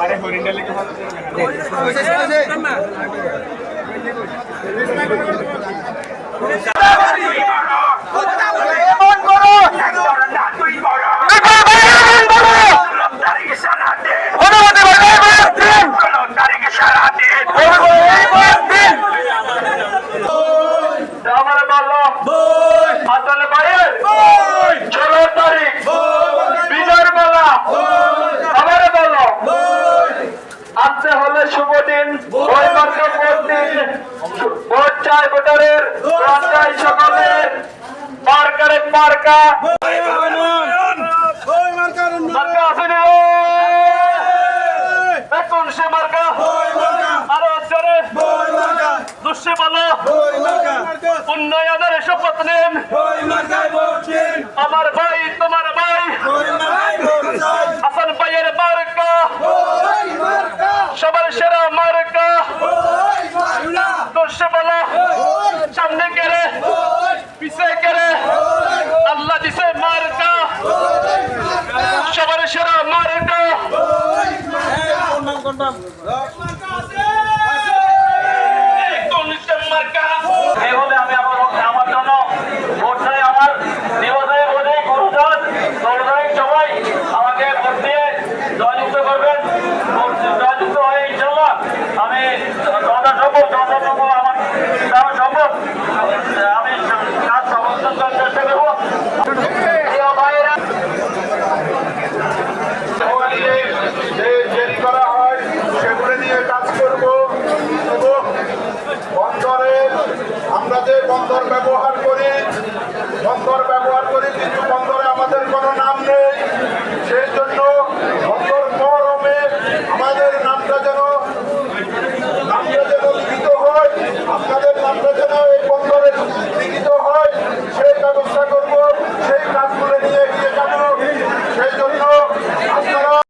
আরে হরিণটা লিখে ভালো আনতে হলে শুভ দিন ভোট চাই ভোটারের সকলের মার্কারে মার্কা এখন সে মার্কা আরো জোরে দুষ্যে বলো উন্নয়নের শপথ নেন আমার ভাই তোমার ভাই হাসান ভাইয়ের মার্কা সবার সেরা মার্কা দুষ্যে বলো সামনে কেড়ে পিছে কেড়ে আল্লাহ দিছে মার্কা সবার সেরা মার্কা